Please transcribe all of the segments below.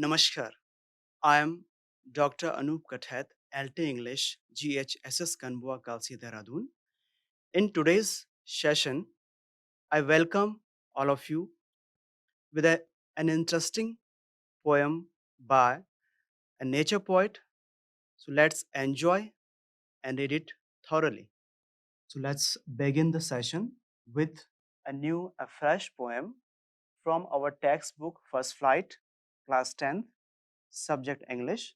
Namaskar. I am Dr. Anup Kathet, LT English, GHSS Kanbua Kalsi Dehradun. In today's session, I welcome all of you with an interesting poem by a nature poet. So let's enjoy and read it thoroughly. So let's begin the session with a fresh poem from our textbook First Flight, Class 10, Subject English,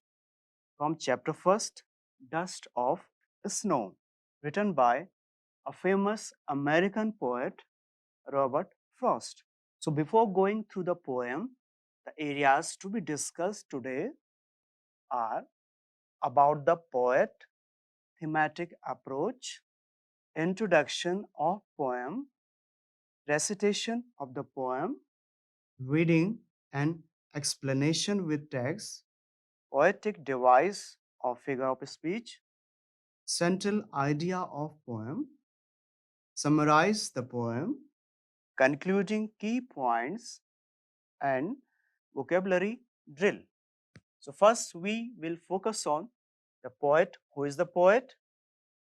from chapter first, Dust of Snow, written by a famous American poet, Robert Frost. So before going through the poem, the areas to be discussed today are about the poet, thematic approach, introduction of poem, recitation of the poem, reading and explanation with text, poetic device or figure of speech, central idea of poem, summarize the poem, concluding key points, and vocabulary drill. So first we will focus on the poet. Who is the poet?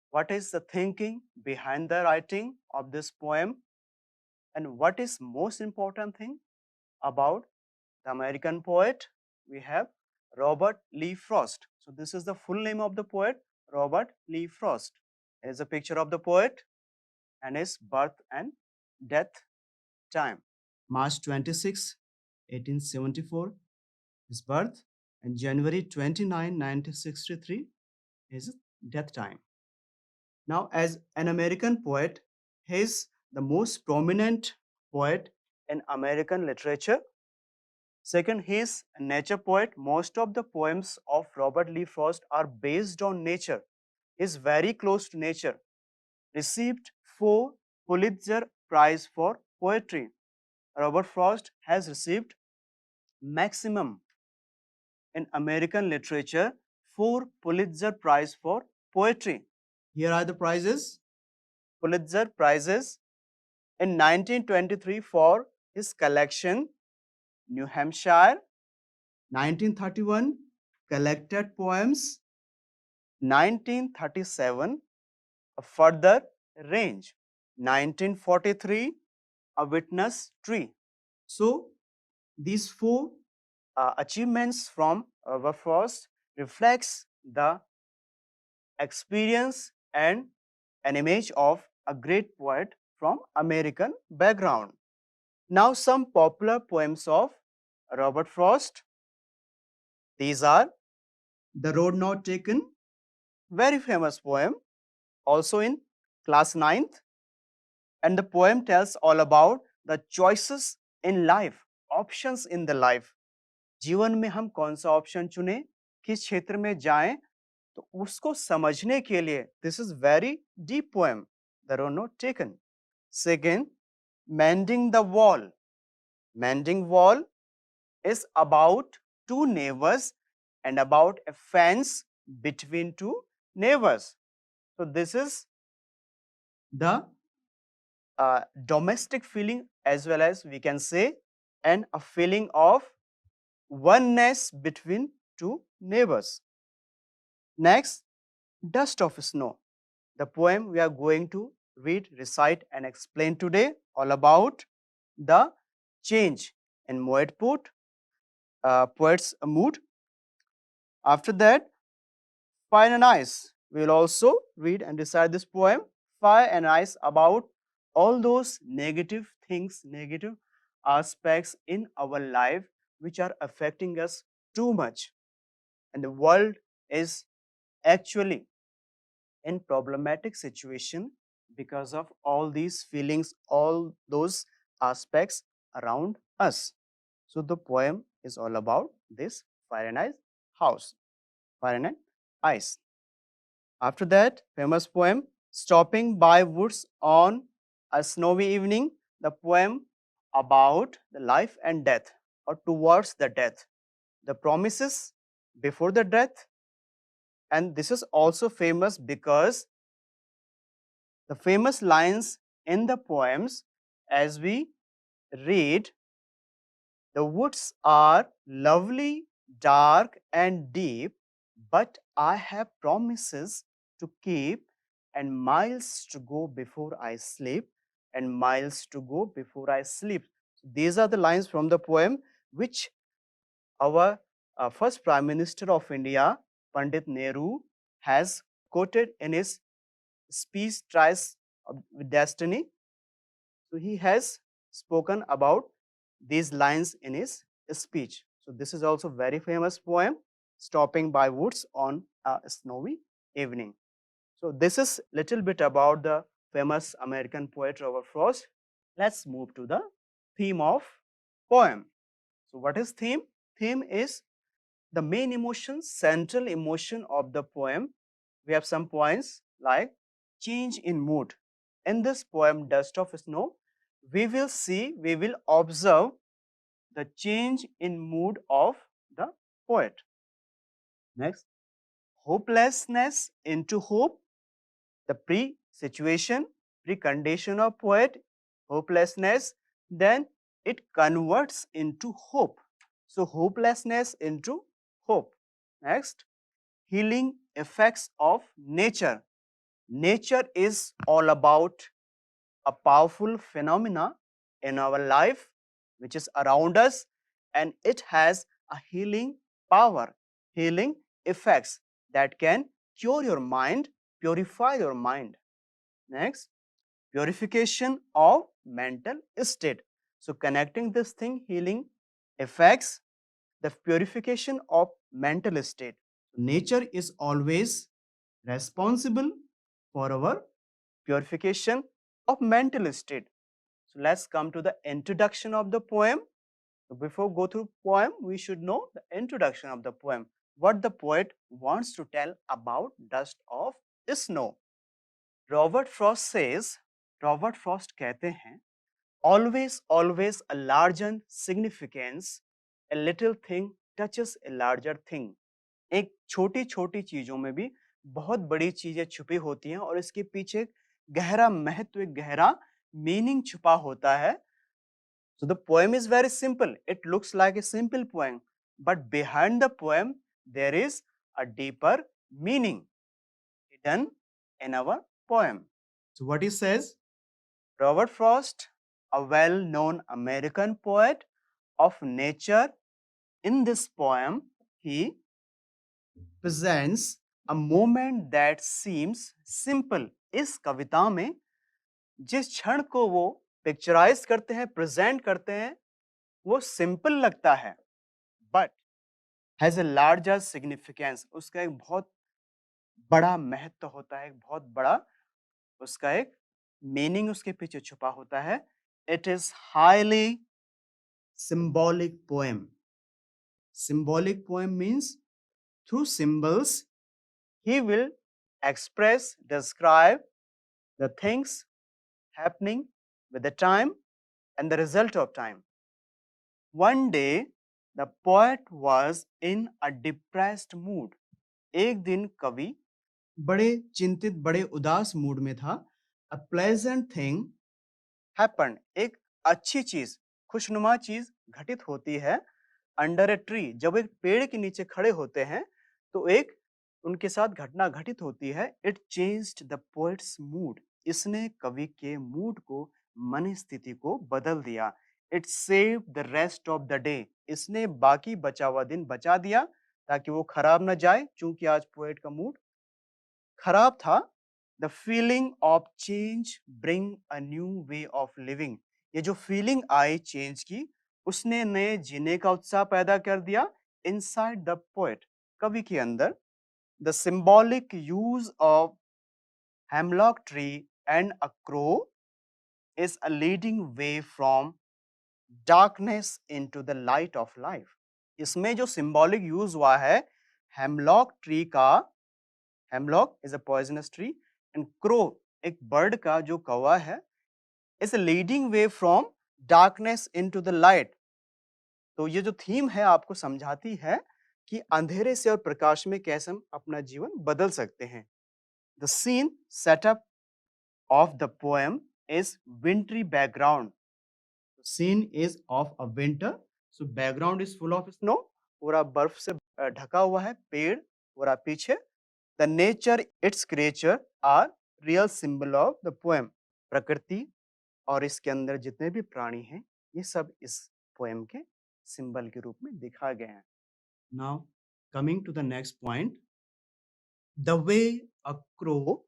What is the thinking behind the writing of this poem? And what is most important thing about the American poet? We have Robert Lee Frost. So this is the full name of the poet, Robert Lee Frost. Here is a picture of the poet and his birth and death time. March 26, 1874, his birth, and January 29, 1963, his death time. Now, as an American poet, he is the most prominent poet in American literature. Second, he is a nature poet. Most of the poems of Robert Lee Frost are based on nature. He is very close to nature. Received 4 Pulitzer Prize for Poetry. Robert Frost has received maximum in American literature 4 Pulitzer Prize for Poetry. Here are the prizes. Pulitzer Prizes in 1923 for his collection New Hampshire, 1931 Collected Poems, 1937 A Further Range, 1943 A Witness Tree. So these 4 achievements from Robert Frost reflects the experience and an image of a great poet from American background. Now some popular poems of Robert Frost. These are The Road Not Taken, very famous poem, also in class 9th, and the poem tells all about the choices in life, options in the life. जीवन में हम कौन सा option चुने, किस क्षेत्र में जाएं, तो उसको समझने के लिए this is very deep poem, The Road Not Taken. Second, Mending the Wall. Mending Wall is about 2 neighbors and about a fence between 2 neighbors. So this is the domestic feeling, as well as we can say, and a feeling of oneness between 2 neighbors. Next, Dust of Snow. The poem we are going to read, recite and explain today, all about the change in poet's mood. After that, Fire and Ice. We will also read and recite this poem, Fire and Ice, about all those negative things, negative aspects in our life which are affecting us too much. And the world is actually in problematic situation because of all these feelings, all those aspects around us. So the poem is all about this Fire and Ice house, Fire and Ice. After that, famous poem, Stopping by Woods on a Snowy Evening, the poem about the life and death, or towards the death, the promises before the death. And this is also famous because the famous lines in the poems, as we read, the woods are lovely dark and deep, but I have promises to keep, and miles to go before I sleep, and miles to go before I sleep. These are the lines from the poem which our first Prime Minister of India, Pandit Nehru, has quoted in his speech Tries with Destiny. So he has spoken about these lines in his speech. So this is also very famous poem, Stopping by Woods on a Snowy Evening. So this is little bit about the famous American poet Robert Frost. Let's move to the theme of poem. So what is theme? Theme is the main emotion, central emotion of the poem. We have some points like change in mood. In this poem, Dust of Snow, we will observe the change in mood of the poet. Next, hopelessness into hope, the pre-situation, pre-condition of poet, hopelessness, then it converts into hope. So, hopelessness into hope. Next, healing effects of nature. Nature is all about a powerful phenomena in our life which is around us, and it has a healing power, healing effects that can cure your mind, purify your mind. Next, purification of mental state. So connecting this thing, healing effects, the purification of mental state. Nature is always responsible for our purification of mental state. So let's come to the introduction of the poem. So before go through poem, we should know the introduction of the poem. What the poet wants to tell about dust of snow. Robert Frost says, Robert Frost कहते हैं, always, always a larger significance, a little thing touches a larger thing. एक छोटी छोटी चीजों में भी बहुत बड़ी चीजें छुपी होती हैं और इसके पीछे गहरा महत्व, गहरा मीनिंग छुपा होता है. So the poem is very simple. It looks like a simple poem, but behind the poem there is a deeper meaning hidden in our poem. So what he says, Robert Frost, a well-known American poet of nature, in this poem he presents a moment that seems simple. इस कविता में जिस क्षण को वो picturise करते हैं, present करते हैं, वो सिंपल लगता है, but has a larger significance. उसका एक बहुत बड़ा महत्व होता है, एक बहुत बड़ा उसका एक मीनिंग उसके पीछे छुपा होता है. It is highly symbolic poem. Symbolic poem means through symbols he will express, describe the things happening with the time and the result of time. One day, the poet was in a depressed mood. एक दिन कवि बड़े चिंतित, बड़े उदास mood में था. A pleasant thing happened. एक अच्छी चीज, खुशनुमा चीज घटित होती है. Under a tree, जब एक पेड़ के नीचे खड़े होते हैं तो एक उनके साथ घटना घटित होती है. It changed the poet's mood. इसने कवि के मूड को, मन स्थिति को बदल दिया. It saved the rest of the day. इसने बाकी बचा हुआ दिन बचा दिया ताकि वो खराब ना जाए, चूंकि आज पोएट का मूड खराब था. The feeling of change bring a new way of living. ये जो फीलिंग आई चेंज की, उसने नए जीने का उत्साह पैदा कर दिया इनसाइड द पोएट, कवि के अंदर. The symbolic use of hemlock tree and a crow is a leading way from darkness into the light of life. इसमें जो symbolic use हुआ है hemlock tree का, hemlock is a poisonous tree, and crow एक bird का जो कौवा है, is a leading way from darkness into the light. तो ये जो थीम है आपको समझाती है कि अंधेरे से और प्रकाश में कैसे हम अपना जीवन बदल सकते हैं. The scene setup of the poem is wintry background. The scene is of a winter, so background is full of snow. पूरा बर्फ से ढका हुआ है, पेड़ पूरा पीछे। The nature its creature are real symbol of the poem. प्रकृति और इसके अंदर जितने भी प्राणी हैं, ये सब इस पोएम के सिंबल के रूप में दिखाए गए हैं। Now coming to the next point, the way a crow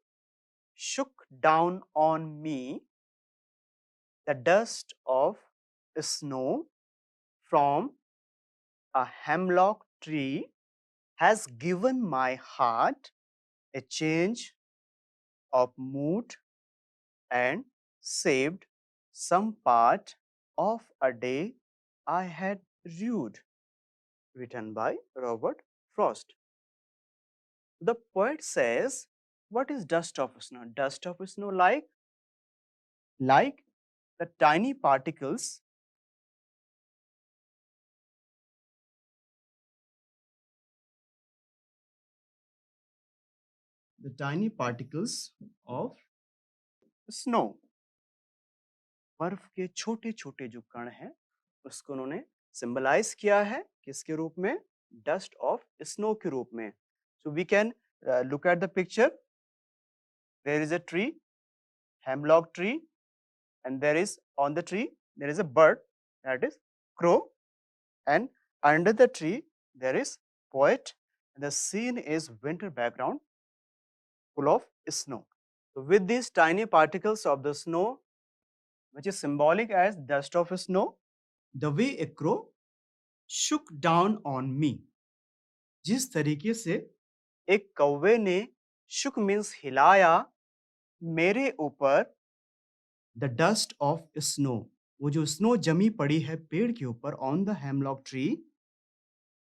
shook down on me the dust of snow from a hemlock tree has given my heart a change of mood and saved some part of a day I had rued. Written by Robert Frost. The poet says, what is dust of snow? Dust of snow like the tiny particles of snow. बर्फ के छोटे छोटे जो कण हैं उसको उन्होंने symbolize किया है किसके रूप में? डस्ट ऑफ स्नो के रूप में। So we can look at the picture. There is a tree, hemlock tree, and there is on the tree there is a bird that is crow, and under the tree there is poet, and the scene is winter background full of snow. So with these tiny particles of the snow, which is symbolic as dust of snow, the way a crow shook down on me, जिस तरीके से एक कौवे ने शुक means हिलाया मेरे ऊपर, the dust of snow, वो जो स्नो जमी पड़ी है पेड़ के ऊपर ऑन द हेमलॉक ट्री,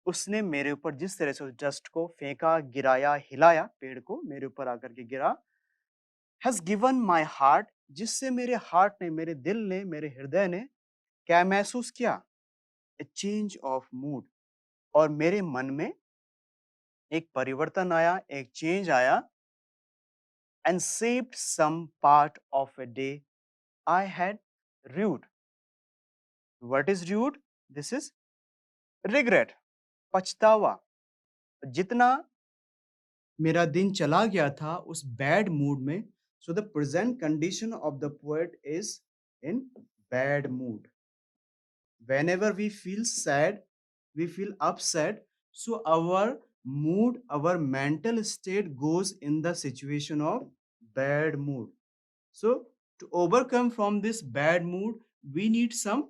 उसने मेरे ऊपर जिस तरह से उस डस्ट को फेंका, गिराया, हिलाया, पेड़ को मेरे ऊपर आकर के गिरा, हैज गिवन माई हार्ट, जिससे मेरे हार्ट ने, मेरे दिल ने, मेरे हृदय ने क्या महसूस किया? ए चेंज ऑफ मूड, और मेरे मन में एक परिवर्तन आया, एक चेंज आया, and saved some part of a day I had rued. What is rued? This is regret, पछतावा। जितना मेरा दिन चला गया था उस बैड मूड में, so the present condition of the poet is in bad mood. Whenever we feel sad, we feel upset, so our mood, our mental state goes in the situation of bad mood. So to overcome from this bad mood, we need some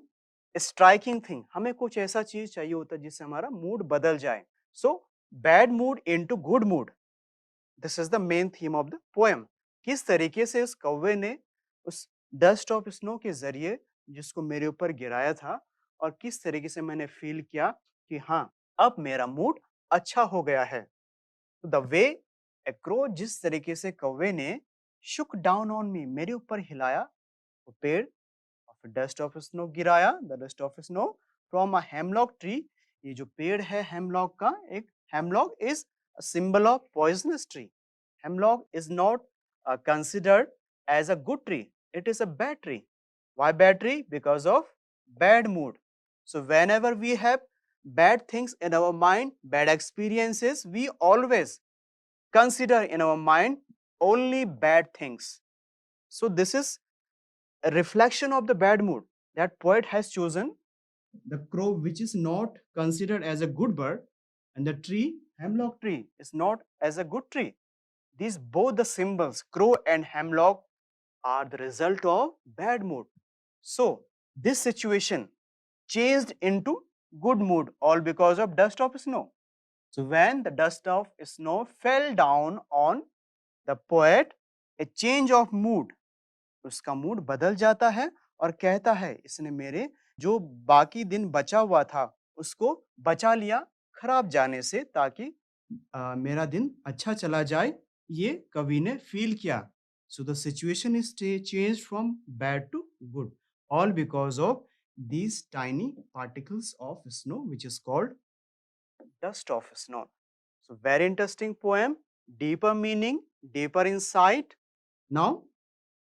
striking thing. हमें कुछ ऐसा चीज चाहिए होता है जिससे हमारा mood बदल जाए. So bad mood into good mood. This is the main theme of the poem. किस तरीके से इस कौवे ने उस डस्ट ऑफ स्नो के जरिए जिसको मेरे ऊपर गिराया था, और किस तरीके से मैंने फील किया कि हाँ, अब मेरा मूड अच्छा हो गया है। द वे ए क्रो, जिस तरीके से कौवे ने शुक डाउन ऑन मी, मेरे ऊपर हिलाया, वो पेड़ ऑफ डस्ट ऑफ स्नो गिराया, the dust of snow from a hemlock tree. ये जो पेड़ है हेमलॉक का, एक hemlock is a symbol of poisonous tree. Hemlock is not considered as a good tree. It is a bad tree. Why bad tree? Because of bad mood. So whenever we have bad things in our mind, bad experiences, we always consider in our mind only bad things. So this is a reflection of the bad mood that poet has chosen. The crow, which is not considered as a good bird, and the tree, hemlock tree, is not as a good tree. These both the symbols, crow and hemlock, are the result of bad mood. So this situation changed into good mood, all because of dust of snow. So when the dust of snow fell down on the poet, a change of mood, उसका mood बदल जाता है और कहता है इसने मेरे जो बाकी दिन बचा हुआ था उसको बचा लिया खराब जाने से, ताकि मेरा दिन अच्छा चला जाए, ये कवि ने फील किया। So the situation is change from bad to good, all because of these tiny particles of snow which is called dust of snow. So very interesting poem, deeper meaning, deeper insight. Now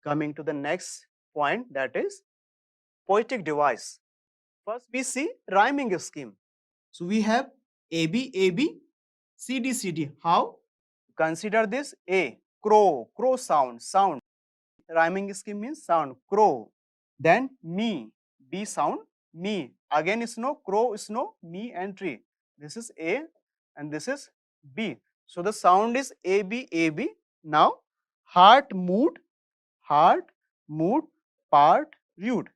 coming to the next point, that is poetic device. First we see rhyming scheme. So we have AB, AB, CD, CD. How? Consider this A, crow, crow sound, sound. Rhyming scheme means sound, crow. Then me, B sound, me. Again snow, crow, snow, me and tree. This is A and this is B. So the sound is A, B, A, B. Now heart, mood, part, rude.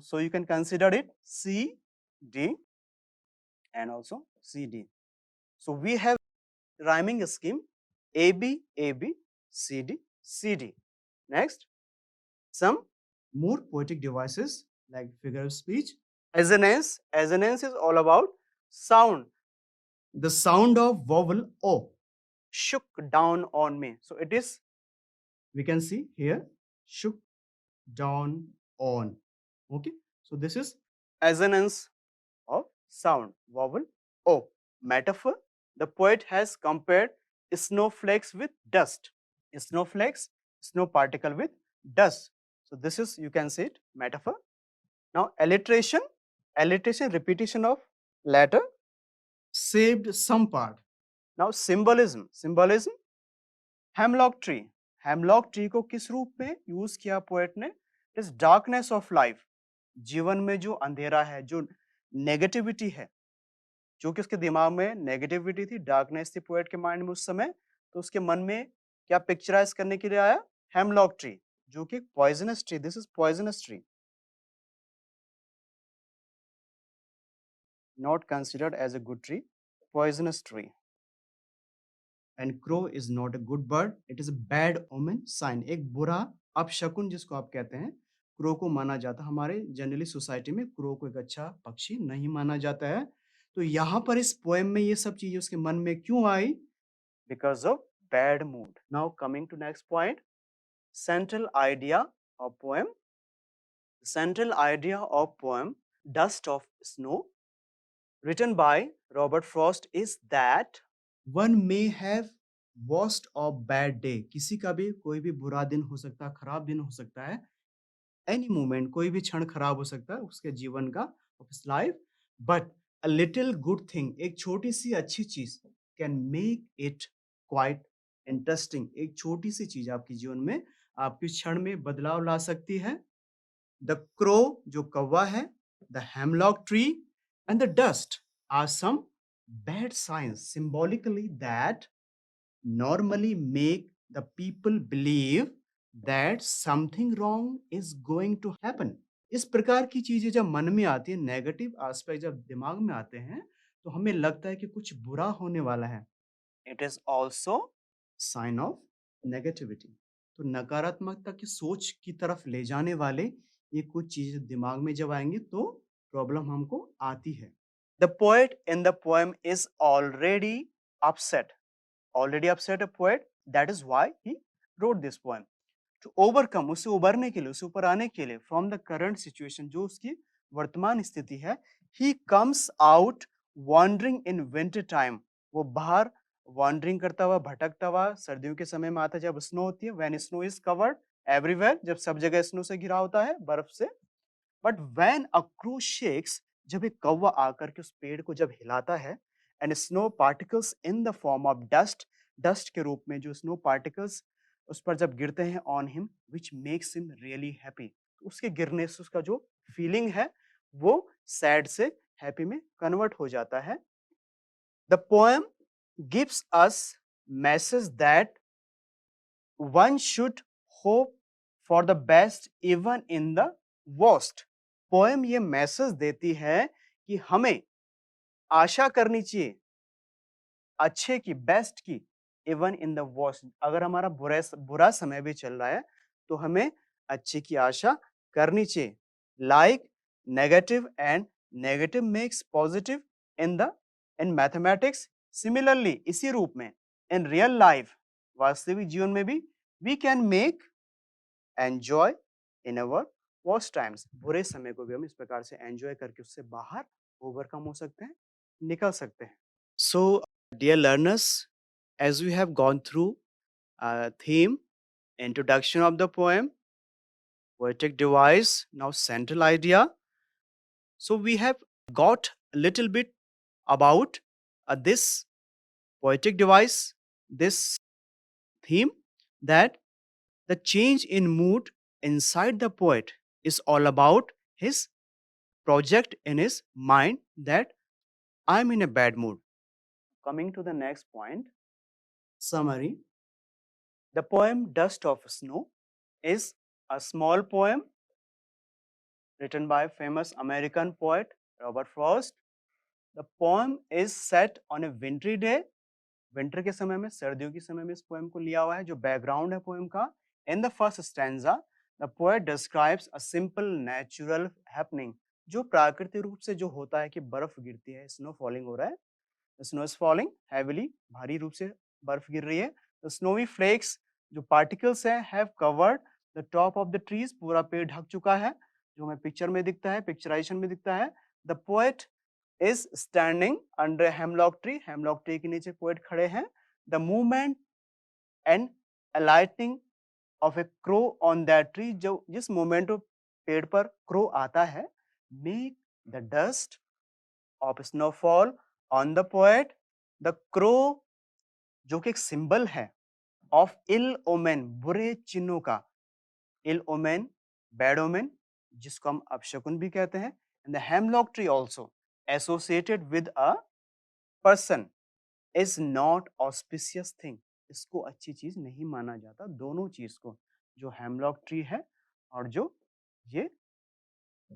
So you can consider it C, D and also C, D. So we have rhyming scheme A, B, A, B, C, D, C, D. Next, some more poetic devices like figure of speech. Assonance. Assonance is all about sound. The sound of vowel O shook down on me. So it is, we can see here, shook down on. Okay. So this is assonance of sound, vowel O. Metaphor. The poet has compared snowflakes with dust. Snowflakes, snow particle with dust. So this is, you can say it, metaphor. Now alliteration, alliteration, repetition of letter, saved some part. Now symbolism, symbolism, hemlock tree, hemlock tree को किस रूप में use किया poet ने? इस darkness of life, जीवन में जो अंधेरा है, जो नेगेटिविटी है, जो कि उसके दिमाग में नेगेटिविटी थी, डार्कनेस थी पोएट के माइंड में उस समय, तो उसके मन में क्या पिक्चराइज करने के लिए आया? हेमलॉक ट्री, जो कि poisonous tree, this is poisonous tree, not considered as a good tree, poisonous tree. And crow is not a good bird, it is a bad omen sign. एक बुरा अपशकुन जिसको आप कहते हैं, क्रो को माना जाता है, हमारे जनरली सोसाइटी में क्रो को एक अच्छा पक्षी नहीं माना जाता है। तो यहाँ पर इस पोएम में ये सब चीजें उसके मन में क्यों आई? Because of bad mood. Now coming to next point, central idea of poem. Central idea of poem Dust of Snow, written by Robert Frost, is that one may have worst or bad day. किसी का भी कोई भी बुरा दिन हो सकता है, खराब दिन हो सकता है, एनी मोमेंट, कोई भी क्षण खराब हो सकता है उसके जीवन का, of his life, but a little good thing, एक छोटी सी अच्छी चीज can make it quite interesting. एक छोटी सी चीज आपके जीवन में, आपके क्षण में बदलाव ला सकती है। द क्रो, जो कौवा है, the hemlock tree and the dust are some bad signs symbolically that normally make the people believe that something wrong is going to happen. इस प्रकार की चीजें जब मन में आती है, नेगेटिव एस्पेक्ट जब दिमाग में आते हैं, तो हमें लगता है कि कुछ बुरा होने वाला है। It is also sign of negativity. तो नकारात्मकता की सोच की तरफ ले जाने वाले ये कुछ चीजें दिमाग में जब आएंगे तो प्रॉब्लम हमको आती है। The poet in the poem is already upset a poet, that is why he wrote this poem. To overcome, उससे उबरने के लिए, उससे ऊपर आने के लिए, from the current situation, जो उसकी वर्तमान स्थिति है, he comes out wandering in winter time. वो बाहर wandering करता हुआ, भटकता हुआ, सर्दियों के समय में आता है जब स्नो होती है, when snow is covered everywhere, जब सब जगह स्नो से घिरा होता है, बर्फ से। But when a crew shakes, जब एक कौवा आकर के उस पेड़ को जब हिलाता है, and snow particles in the form of dust, dust के रूप में जो स्नो पार्टिकल्स उस पर जब गिरते हैं on him, which makes him really happy, उसके गिरने से उसका जो फीलिंग है वो सैड से हैप्पी में कन्वर्ट हो जाता है। The poem gives us message that one should hope for the best even in the worst. Poem ये मैसेज देती है कि हमें आशा करनी चाहिए अच्छे की, बेस्ट की, इवन इन द वर्स्ट। अगर हमारा बुरा समय भी चल रहा है तो हमें अच्छे की आशा करनी चाहिए। Like negative and negative makes positive in mathematics, similarly इसी रूप में इन रियल लाइफ, वास्तविक जीवन में भी we can make enjoy in our worst times. बुरे समय को भी हम इस प्रकार से एंजॉय करके उससे बाहर ओवरकम हो सकते हैं, निकल सकते हैं। So dear learners, as we have gone through theme, introduction of the poem, poetic device, now central idea. So we have got a little bit about This poetic device, this theme, that the change in mood inside the poet is all about his project in his mind, that I'm in a bad mood. Coming to the next point, summary. The poem Dust of Snow is a small poem written by famous American poet Robert Frost. The poem is set on a wintry day. Winter के समय में, सर्दियों के समय में इस poem को लिया हुआ है. जो बैकग्राउंड है पोएम का, in the first stanza the poet describes a simple natural happening. जो प्राकृतिक रूप से जो होता है कि बर्फ गिरती है, स्नो फॉलिंग हो रहा है, स्नो इज फॉलिंग हैवीली, भारी रूप से बर्फ गिर रही है. द स्नोवी फ्लेक्स, जो पार्टिकल्स है, have covered the top of the trees, पूरा पेड़ ढक चुका है, जो हमें पिक्चर में दिखता है, पिक्चराइजेशन में दिखता है. The poet is standing under hemlock tree, hemlock tree के नीचे पोएट खड़े हैं. The movement and alighting of A crow on that tree, जो जिस मोमेंट पेड़ पर क्रो आता है, make the dust of snowfall on the poet. The crow, जो कि एक सिंबल है ऑफ इल ओमेन, बुरे चिन्हों का. इल ओमेन, बैड ओमेन, जिसको हम अपशकुन भी कहते हैं. And the hemlock tree also associated with a person is not auspicious thing. इसको अच्छी चीज नहीं माना जाता, दोनों चीज को, जो हेमलॉक ट्री है और जो ये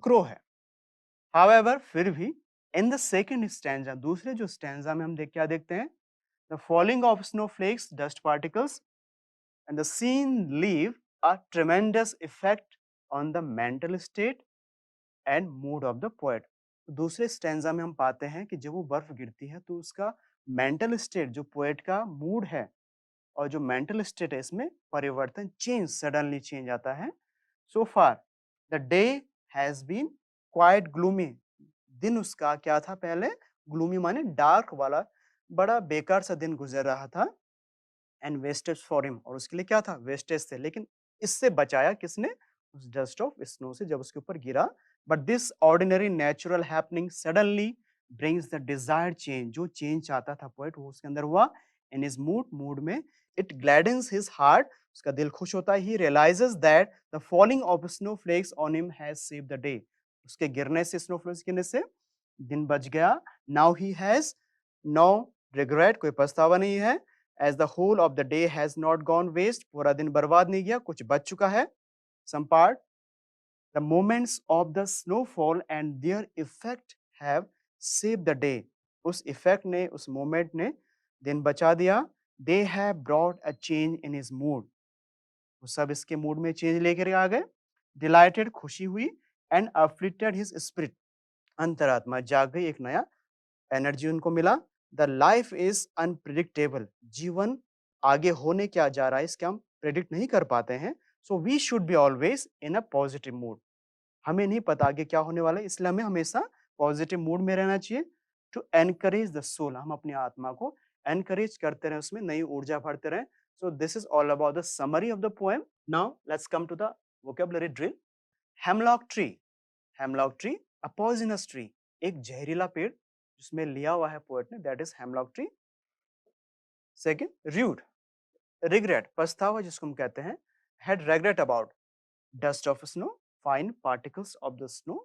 क्रो है. हाउएवर, फिर भी इन द सेकंड स्टैंजा, दूसरे जो स्टैंजा में हम क्या देखते हैं, the falling of snowflakes, dust particles, and the scene leave a tremendous effect on the mental state and mood of the poet. तो दूसरे स्टैंजा में हम पाते हैं कि जब वो बर्फ गिरती है तो उसका मेंटल स्टेट, जो पोएट का मूड है और जो मेंटल स्टेट है, इसमें परिवर्तन, चेंज, सडनली चेंज आता है. So far the day has been quite gloomy. दिन उसका क्या था पहले, ग्लूमी माने डार्क वाला, बड़ा बेकार सा दिन गुजर रहा था. एंड वेस्टेज फॉर हिम, और उसके लिए क्या था, वेस्टेज थे, लेकिन इससे बचाया किसने, उस डस्ट ऑफ स्नो से जब उसके ऊपर गिरा. But this ordinary natural happening suddenly brings the desired change. जो चेंज चाहता था पोएट, वो उसके अंदर हुआ. इन हिज मूड, मूड में, इट ग्लैडन्स हिज हार्ट, उसका दिल खुश होता है. He realises that the falling of snow flakes on him has saved the day. उसके गिरने से, स्नो फ्लेक्स गिरने से दिन बच गया. Now he has no regret, कोई पछतावा नहीं है. As the whole of the day has not gone waste, पूरा दिन बर्बाद नहीं गया, कुछ बच चुका है. Some part, the moments of the snowfall and their effect have saved the day. उस effect ने, उस moment ने दिन बचा दिया. They have brought a change in his mood. वो सब इसके मूड में चेंज लेकर आ गए. Delighted, खुशी हुई. And uplifted his spirit, अंतरात्मा जाग गई, एक नया एनर्जी उनको मिला. द लाइफ इज अनप्रिडिक्टेबल, जीवन आगे होने क्या जा रहा है इसके हम प्रिडिक्ट नहीं कर पाते हैं. So we should be always in a positive mood. हमें नहीं पता आगे क्या होने वाला है, इसलिए हमें हमेशा पॉजिटिव मूड में रहना चाहिए. टू एनकरेज द सोल, हम अपनी आत्मा को एनकरेज करते रहें, उसमें नई ऊर्जा भरते रहें. So this is all about the summary of the poem. Now let's come to the vocabulary drill. Hemlock tree, hemlock tree, a poisonous tree, एक जहरीला पेड़ जिसमें लिया हुआ है पोएट ने, that is hemlock tree. Second, rued, regret, पछतावा जिसको हम कहते हैं. Had regret about dust of snow, fine particles of the snow,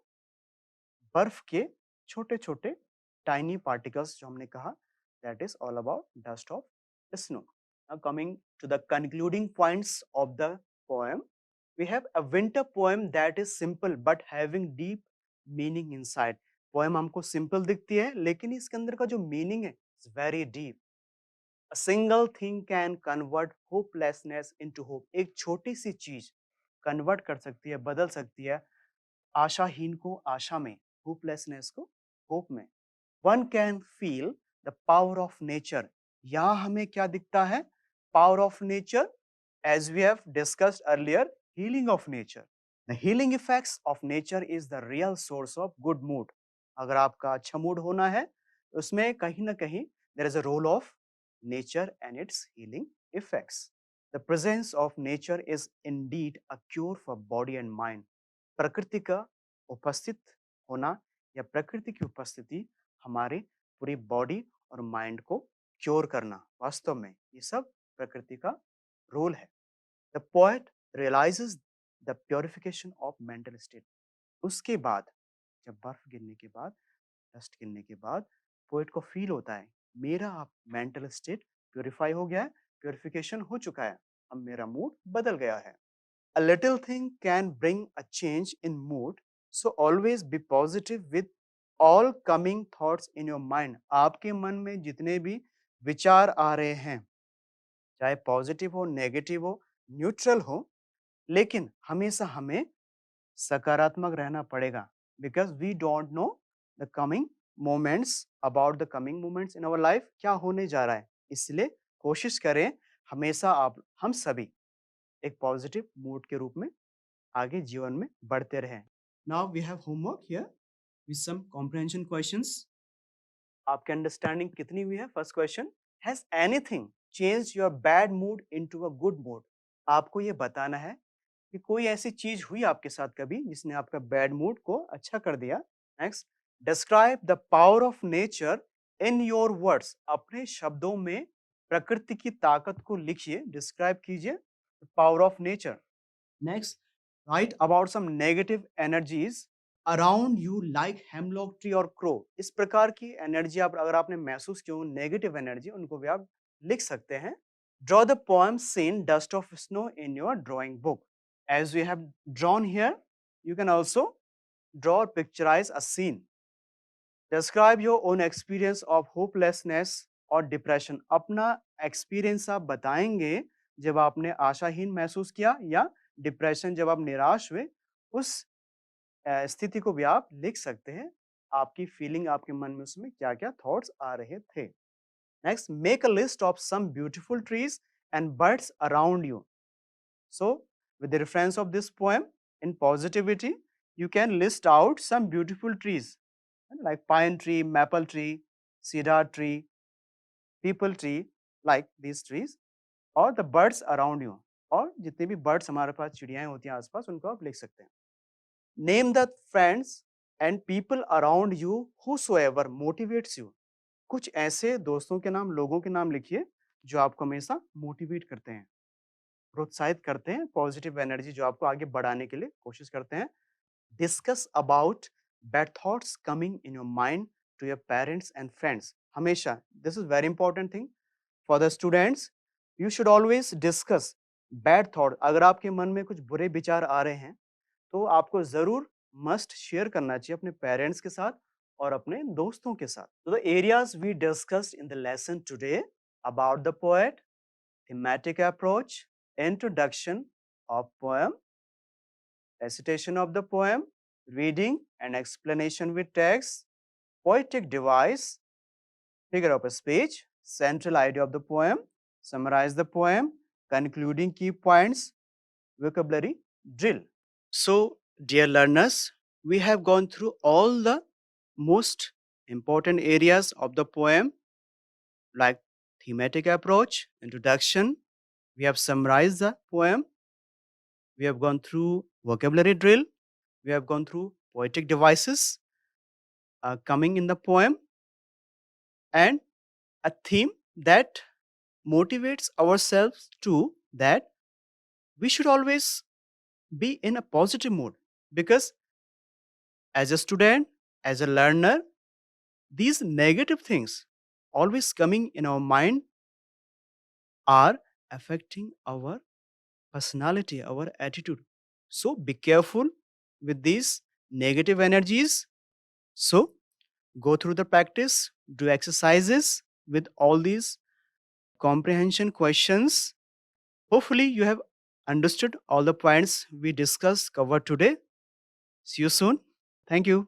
बर्फ के छोटे छोटे टाइनी पार्टिकल्स जो हमने कहा, that is all about dust of snow. Now coming to the concluding points of the poem. We have a winter poem that is simple but having deep meaning inside. Poem हमको simple दिखती है, लेकिन इसके अंदर का जो meaning है, it's very deep. A single thing can convert hopelessness into hope. एक छोटी सी चीज कन्वर्ट कर सकती है, बदल सकती है आशाहीन को आशा में, होपलेसनेस को होप में. One can feel the power of nature. यहाँ हमें क्या दिखता है, power of nature, as we have discussed earlier, healing of nature. The healing effects of nature is the real source of good mood. अगर आपका अच्छा mood होना है, उसमें कहीं ना कहीं there is a role of nature and its healing effects. The presence of nature is indeed a cure for body and mind. प्रकृति का उपस्थित होना या प्रकृति की उपस्थिति हमारे पूरी बॉडी और माइंड को क्योर करना। वास्तव में ये सब प्रकृति का रोल है। The poet realises the purification of mental state. उसके बाद जब बर्फ गिरने के बाद, डस्ट गिरने के बाद पोएट को फील होता है मेरा अब मेंटल स्टेट प्योरीफाई हो गया है, प्योरिफिकेशन हो चुका है, अब मेरा मूड बदल गया है। A little thing can bring a change in mood, so always be positive with all coming thoughts in your mind. आपके मन में जितने भी विचार आ रहे हैं, चाहे पॉजिटिव हो, नेगेटिव हो, न्यूट्रल हो, लेकिन हमेशा हमें सकारात्मक रहना पड़ेगा, because we don't know the coming moments, about the coming moments in our life, क्या होने जा रहा है। इसलिए कोशिश करें हमेशा आप हम सभी एक पॉजिटिव मूड के रूप में आगे जीवन में बढ़ते रहें। Now we have homework here with some comprehension questions. आपकी अंडरस्टैंडिंग कितनी हुई है? First question, has anything change your bad mood into a good mood? आपको ये बताना है कि कोई ऐसी चीज हुई आपके साथ कभी जिसने आपका बैड मूड को अच्छा कर दिया। Next, describe the power of nature in your words. अपने शब्दों में प्रकृति की ताकत को लिखिए, डिस्क्राइब कीजिए power of nature. Next, write about some negative energies around you like hemlock tree और क्रो। इस प्रकार की एनर्जी आप अगर आपने महसूस की हो, नेगेटिव एनर्जी, उनको भी आप लिख सकते हैं। Draw the poem scene dust of snow in your drawing book. As we have drawn here, you can also draw or picturize a scene. Describe your own experience of hopelessness or depression. अपना experience आप बताएंगे जब आपने आशाहीन महसूस किया या depression, जब आप निराश हुए, उस स्थिति को भी आप लिख सकते हैं। आपकी फीलिंग, आपके मन में उसमें क्या क्या थॉट्स आ रहे थे। Next, make a list of some beautiful trees and birds around you. So, with the reference of this poem, in positivity, you can list out some beautiful trees like pine tree, maple tree, cedar tree, people tree, like these trees, or the birds around you. और जितने भी birds हमारे पास, चिड़ियाएं होती हैं आसपास, उनको आप लिख सकते हैं। Name the friends and people around you whosoever motivates you. कुछ ऐसे दोस्तों के नाम, लोगों के नाम लिखिए जो आपको हमेशा मोटिवेट करते हैं, प्रोत्साहित करते हैं, पॉजिटिव एनर्जी जो आपको आगे बढ़ाने के लिए कोशिश करते हैं। Discuss about bad thoughts coming in your mind to your parents and friends. हमेशा, this is very important thing for the students, you should always discuss bad thought. अगर आपके मन में कुछ बुरे विचार आ रहे हैं तो आपको जरूर मस्ट शेयर करना चाहिए अपने पेरेंट्स के साथ और अपने दोस्तों के साथ। तो the areas we discussed in the lesson today about the poet, thematic approach, introduction of poem, recitation of the poem, reading and explanation with text, poetic device, figure of a speech, central idea of the poem, summarize the poem, concluding key points, vocabulary drill. So, dear learners, we have gone through all the most important areas of the poem like thematic approach, introduction. We have summarized the poem. We have gone through vocabulary drill. We have gone through poetic devices coming in the poem and a theme that motivates ourselves to that we should always be in a positive mood, because as a student, as a learner, these negative things always coming in our mind are affecting our personality, our attitude. So be careful with these negative energies. So go through the practice, do exercises with all these comprehension questions. Hopefully, you have understood all the points we discussed, covered today. See you soon. Thank you.